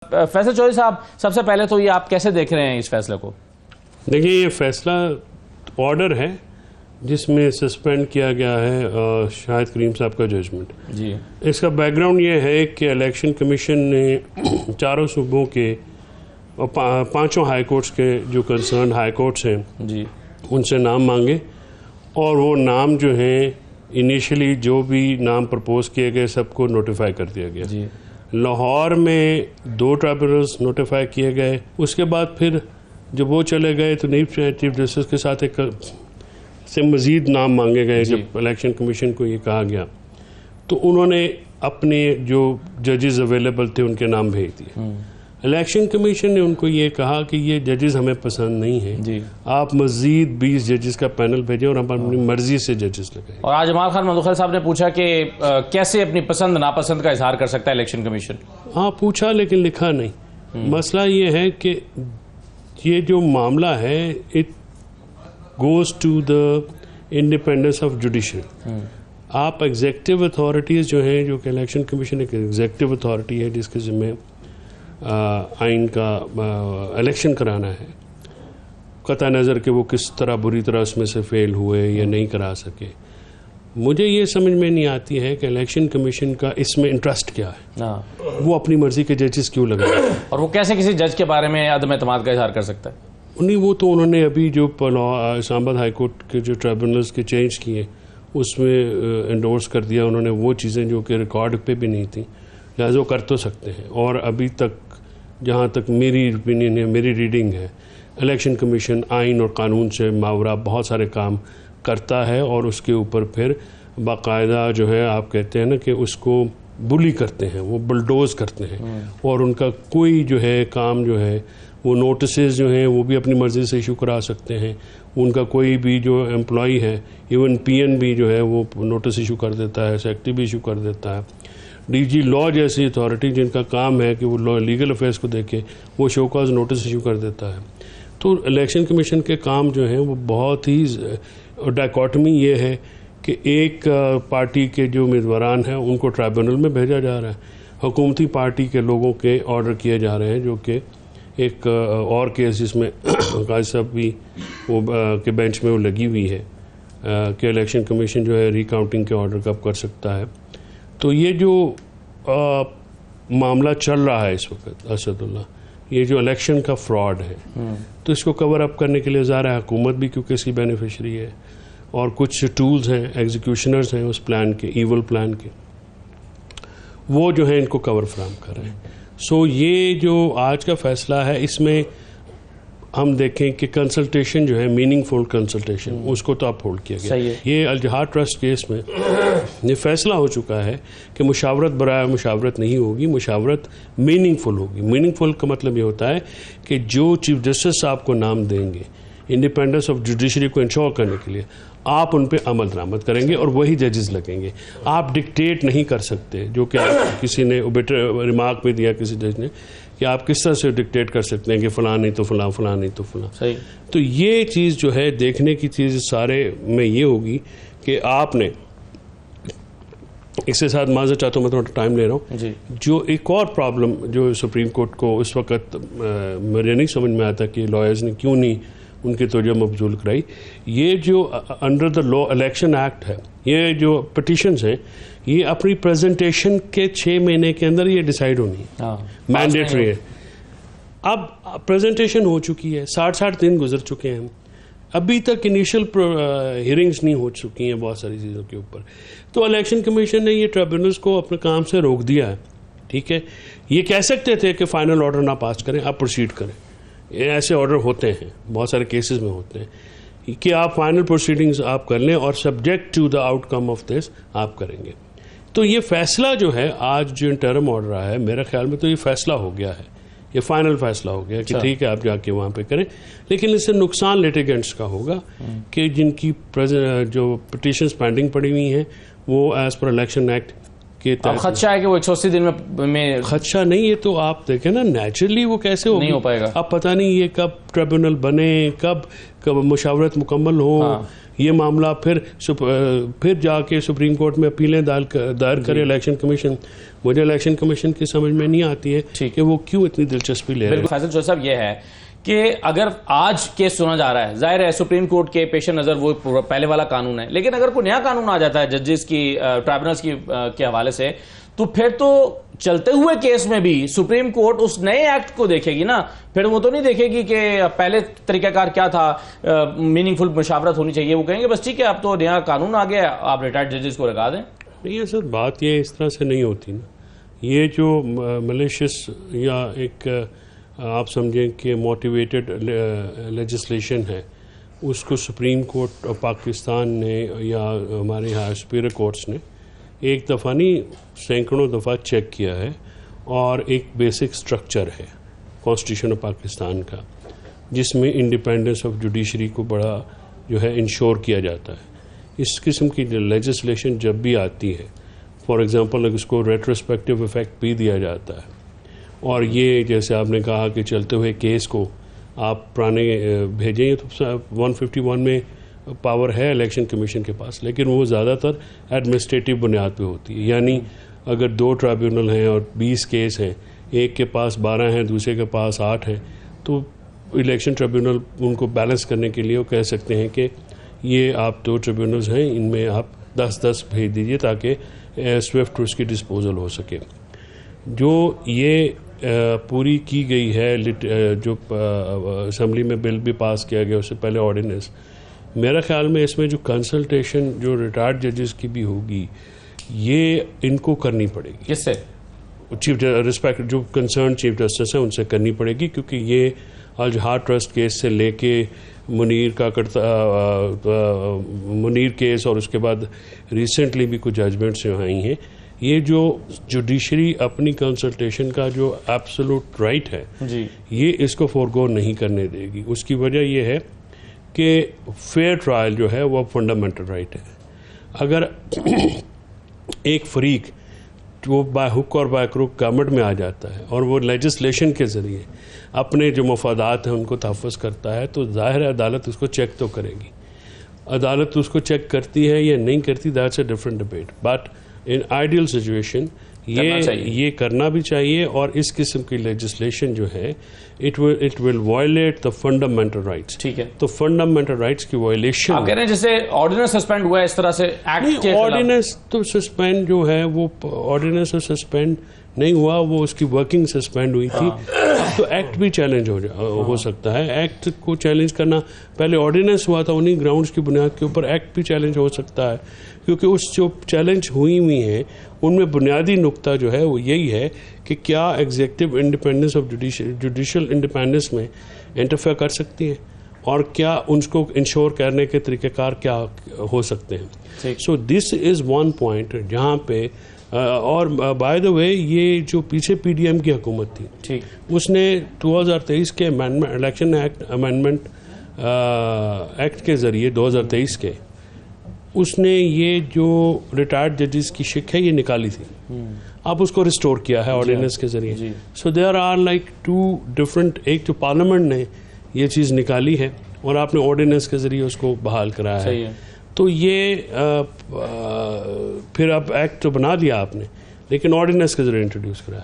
فیصل چودھری صاحب، سب سے پہلے تو یہ آپ کیسے دیکھ رہے ہیں اس فیصلے کو؟ دیکھیں، یہ فیصلہ آرڈر ہے جس میں سسپینڈ کیا گیا ہے شاہد کریم صاحب کا ججمنٹ. جی، اس کا بیک گراؤنڈ یہ ہے کہ الیکشن کمیشن نے چاروں صوبوں کے اور پانچوں ہائی کورٹس کے جو کنسرن ہائی کورٹس ہیں جی، ان سے نام مانگے، اور وہ نام جو ہیں انیشلی جو بھی نام پرپوز کیے گئے سب کو نوٹیفائی کر دیا گیا. جی، لاہور میں 2 ٹرائبونلز نوٹیفائی کیے گئے. اس کے بعد پھر جب وہ چلے گئے تو چیف جسٹس کے ساتھ ایک سے مزید نام مانگے گئے. جب الیکشن کمیشن کو یہ کہا گیا تو انہوں نے اپنے جو ججز اویلیبل تھے ان کے نام بھیج دیے. الیکشن کمیشن نے ان کو یہ کہا کہ یہ ججز ہمیں پسند نہیں ہیں، جی، آپ مزید 20 ججز کا پینل بھیجیں اور ہم اپنی مرضی سے ججز لگائیں. اور آج جمال خان مدخل صاحب نے پوچھا کہ کیسے اپنی پسند ناپسند کا اظہار کر سکتا ہے الیکشن کمیشن؟ ہاں پوچھا لیکن لکھا نہیں. مسئلہ یہ ہے کہ یہ جو معاملہ ہے it goes to the independence of judiciary. آپ ایگزیکٹو اتھارٹیز جو ہیں، جو کہ الیکشن کمیشن ایک ایگزیکٹو اتھارٹی ہے جس کے ذمہ آئین کا الیکشن کرانا ہے، قطع نظر کہ وہ کس طرح بری طرح اس میں سے فیل ہوئے یا نہیں کرا سکے. مجھے یہ سمجھ میں نہیں آتی ہے کہ الیکشن کمیشن کا اس میں انٹرسٹ کیا ہے. وہ اپنی مرضی کے ججز کیوں لگائے، اور وہ کیسے کسی جج کے بارے میں عدم اعتماد کا اظہار کر سکتا ہے؟ نہیں، وہ تو انہوں نے ابھی جو اسلام آباد ہائی کورٹ کے جو ٹرائبونلز کے چینج کیے اس میں انڈورس کر دیا انہوں نے وہ چیزیں جو کہ ریکارڈ پہ بھی نہیں تھیں، لہٰذا وہ کر تو سکتے ہیں. اور ابھی تک جہاں تک میری اوپینین ہے، میری ریڈنگ ہے، الیکشن کمیشن آئین اور قانون سے ماورا بہت سارے کام کرتا ہے اور اس کے اوپر پھر باقاعدہ جو ہے آپ کہتے ہیں نا کہ اس کو بلی کرتے ہیں، وہ بلڈوز کرتے ہیں. اور ان کا کوئی جو ہے کام جو ہے وہ نوٹسز جو ہیں وہ بھی اپنی مرضی سے ایشو کرا سکتے ہیں. ان کا کوئی بھی جو امپلائی ہے، ایون پی این بھی جو ہے وہ نوٹس ایشو کر دیتا ہے، سیکٹری بھی ایشو کر دیتا ہے. ڈی جی لا جیسی اتھارٹی جن کا کام ہے کہ وہ لیگل افیئرس کو دیکھے، وہ شو کاز نوٹس ایشو کر دیتا ہے. تو الیکشن کمیشن کے کام جو ہیں وہ بہت ہی ڈائکاٹمی یہ ہے کہ ایک پارٹی کے جو امیدواران ہیں ان کو ٹرائبونل میں بھیجا جا رہا ہے، حکومتی پارٹی کے لوگوں کے آرڈر کیے جا رہے ہیں، جو کہ ایک اور کیس جس میں قاضی صاحب بھی وہ کے بینچ میں وہ لگی ہوئی ہے کہ الیکشن کمیشن جو ہے ریکاؤنٹنگ کے آرڈر کب کر سکتا ہے. تو یہ جو معاملہ چل رہا ہے اس وقت اسد اللہ، یہ جو الیکشن کا فراڈ ہے، تو اس کو کور اپ کرنے کے لیے ظاہر ہے حکومت بھی کیونکہ اس کی بینیفیشری ہے، اور کچھ ٹولز ہیں، ایگزیکیوشنرز ہیں اس پلان کے، ایول پلان کے، وہ جو ہیں ان کو کور فراہم کر رہے ہیں. سو یہ جو آج کا فیصلہ ہے اس میں ہم دیکھیں کہ کنسلٹیشن جو ہے، میننگ فل کنسلٹیشن، اس کو تو اپ ہولڈ کیا گیا. یہ الجہاد ٹرسٹ کیس میں یہ فیصلہ ہو چکا ہے کہ مشاورت برائے مشاورت نہیں ہوگی، مشاورت میننگ فل ہوگی. میننگ فل کا مطلب یہ ہوتا ہے کہ جو چیف جسٹس صاحب کو نام دیں گے انڈیپینڈنس آف جوڈیشری کو انشور کرنے کے لیے، آپ ان پہ عمل درآمد کریں گے اور وہی ججز لگیں گے. آپ ڈکٹیٹ نہیں کر سکتے، جو کہ کسی نے ریمارک پہ دیا کسی جج نے کہ آپ کس طرح سے ڈکٹیٹ کر سکتے ہیں کہ فلاں نہیں تو فلاں، فلاں نہیں تو فلاں. تو یہ چیز جو ہے دیکھنے کی چیز سارے میں یہ ہوگی کہ آپ نے اس کے ساتھ معذرت چاہتا ہوں میں تھوڑا ٹائم لے رہا ہوں. جو ایک اور پرابلم جو سپریم کورٹ کو اس وقت مجھے نہیں سمجھ میں آتا کہ لائرز نے کیوں نہیں ان کی توجہ مبذول کرائی، یہ جو under the law election act ہے، یہ جو پٹیشنز ہیں یہ اپنی پریزنٹیشن کے 6 مہینے کے اندر یہ ڈیسائیڈ ہونی ہے، مینڈیٹری ہے. اب پریزنٹیشن ہو چکی ہے، 60 دن گزر چکے ہیں، ابھی تک انیشل ہیئرنگز نہیں ہو چکی ہیں بہت ساری چیزوں کے اوپر. تو الیکشن کمیشن نے یہ ٹرائبونلز کو اپنے کام سے روک دیا ہے. ٹھیک ہے، یہ کہہ سکتے تھے کہ فائنل آرڈر نہ پاس کریں، آپ پروسیڈ کریں. ایسے آرڈر ہوتے ہیں بہت سارے کیسز میں ہوتے ہیں کہ آپ فائنل پروسیڈنگز آپ کر لیں اور subject to the outcome of this آپ کریں گے. تو یہ فیصلہ جو ہے آج جو انٹرم آرڈر آیا ہے میرے خیال میں تو یہ فیصلہ ہو گیا ہے، یہ فائنل فیصلہ ہو گیا کہ ٹھیک ہے آپ جا کے وہاں پہ کریں. لیکن اس سے نقصان لیٹیگنٹس کا ہوگا کہ جن کی جو پٹیشنز پینڈنگ پڑی ہوئی ہیں وہ ایز پر الیکشن ایکٹ کہ خدشہ ہے کہ وہ 180 دن میں خدشہ نہیں. یہ تو آپ دیکھیں نا نیچرلی وہ کیسے ہوگی, نہیں ہو پائے گا. اب پتہ نہیں یہ کب ٹریبیونل بنے, کب مشاورت مکمل ہو, یہ معاملہ پھر جا کے سپریم کورٹ میں اپیلیں دائر کرے الیکشن کمیشن. مجھے الیکشن کمیشن کی سمجھ میں نہیں آتی ہے کہ وہ کیوں اتنی دلچسپی لے رہے ہیں. فیصل چودھری صاحب, یہ ہے کہ اگر آج کیس سنا جا رہا ہے, ظاہر ہے سپریم کورٹ کے پیش نظر وہ پہلے والا قانون ہے, لیکن اگر کوئی نیا قانون آ جاتا ہے ججز کی ٹرائبونلز کے حوالے سے, تو پھر تو چلتے ہوئے کیس میں بھی سپریم کورٹ اس نئے ایکٹ کو دیکھے گی نا. پھر وہ تو نہیں دیکھے گی کہ پہلے طریقہ کار کیا تھا, میننگ فل مشاورت ہونی چاہیے. وہ کہیں گے بس ٹھیک ہے اب تو نیا قانون آ گیا, آپ ریٹائرڈ ججز کو لگا دیں. نہیں ہے سر, بات یہ اس طرح سے نہیں ہوتی نا. یہ جو ملیشس یا ایک آپ سمجھیں کہ موٹیویٹڈ لیجسلیشن ہے, اس کو سپریم کورٹ آف پاکستان نے یا ہمارے یہاں سپیریئر کورٹس نے ایک دفعہ نہیں سینکڑوں دفعہ چیک کیا ہے, اور ایک بیسک سٹرکچر ہے کانسٹیٹیوشن آف پاکستان کا جس میں انڈیپینڈنس آف جوڈیشری کو بڑا جو ہے انشور کیا جاتا ہے. اس قسم کی لیجسلیشن جب بھی آتی ہے, فار ایگزامپل اس کو ریٹروسپیکٹیو افیکٹ بھی دیا جاتا ہے, اور یہ جیسے آپ نے کہا کہ چلتے ہوئے کیس کو آپ پرانے بھیجیں, تو 151 میں پاور ہے الیکشن کمیشن کے پاس, لیکن وہ زیادہ تر ایڈمنسٹریٹو بنیاد پہ ہوتی ہے. یعنی اگر 2 ٹرائبیونل ہیں اور 20 کیس ہیں, ایک کے پاس 12 ہیں دوسرے کے پاس 8 ہیں, تو الیکشن ٹرائبیونل ان کو بیلنس کرنے کے لیے وہ کہہ سکتے ہیں کہ یہ آپ 2 ٹرائبیونلز ہیں, ان میں آپ 10-10 بھیج دیجئے تاکہ سوئفٹ اس کی ڈسپوزل ہو سکے. جو یہ پوری کی گئی ہے, جو اسمبلی میں بل بھی پاس کیا گیا اس سے پہلے آرڈیننس, میرا خیال میں اس میں جو کنسلٹیشن جو ریٹائرڈ ججز کی بھی ہوگی یہ ان کو کرنی پڑے گی. کس سے؟ چیف رسپیکٹ جو کنسرن چیف جسٹس ہیں ان سے کرنی پڑے گی, کیونکہ یہ الجہاد ٹرسٹ کیس سے لے کے منیر کیس اور اس کے بعد ریسنٹلی بھی کچھ ججمنٹس جو آئی ہیں, یہ جو جوڈیشری اپنی کنسلٹیشن کا جو ایبسولوٹ رائٹ ہے یہ اس کو فورگو نہیں کرنے دے گی. اس کی وجہ یہ ہے کہ فیئر ٹرائل جو ہے وہ فنڈامنٹل رائٹ ہے. اگر ایک فریق وہ بائی ہک اور بائی کروک گورنمنٹ میں آ جاتا ہے اور وہ لیجسلیشن کے ذریعے اپنے جو مفادات ہیں ان کو تحفظ کرتا ہے, تو ظاہر ہے عدالت اس کو چیک تو کرے گی. عدالت اس کو چیک کرتی ہے یا نہیں کرتی, that's a different debate. But in ideal situation یہ کرنا بھی چاہیے, اور اس قسم کی لیجسلیشن جو ہے it will violate the fundamental rights. ٹھیک ہے, تو فنڈامنٹل رائٹس کی وائلیشن آپ کہہ رہے ہیں جیسے آرڈیننس سسپینڈ ہوا ہے اس طرح سے ایکٹ کے آرڈیننس تو سسپینڈ جو ہے وہ آرڈیننس سسپینڈ نہیں ہوا, وہ اس کی ورکنگ سسپینڈ ہوئی تھی. تو ایکٹ بھی چیلنج ہو سکتا ہے. ایکٹ کو چیلنج کرنا, پہلے آرڈیننس ہوا تھا, انہیں گراؤنڈز کی بنیاد کے اوپر ایکٹ بھی چیلنج ہو سکتا ہے, کیونکہ اس جو چیلنج ہوئی ہیں ان میں بنیادی نقطہ جو ہے وہ یہی ہے کہ کیا executive independence of judicial independence میں انٹرفیئر کر سکتی ہیں, اور کیا ان کو انشور کرنے کے طریقہ کار کیا ہو سکتے ہیں. سو دس از ون پوائنٹ جہاں پہ اور بائی دا وے یہ جو پیچھے پی ڈی ایم کی حکومت تھی اس نے 2023 کے الیکشن امینڈمنٹ ایکٹ کے ذریعے 2023 کے اس نے یہ جو ریٹائرڈ ججز کی شک ہے یہ نکالی تھی. اب اس کو ریسٹور کیا ہے آرڈیننس کے ذریعے. سو دیر آر لائک 2 ڈفرنٹ, ایک جو پارلیمنٹ نے یہ چیز نکالی ہے اور آپ نے آرڈیننس کے ذریعے اس کو بحال کرایا ہے. تو یہ پھر اب ایکٹ تو بنا دیا آپ نے, لیکن آرڈیننس کے ذریعے انٹروڈیوس کرایا.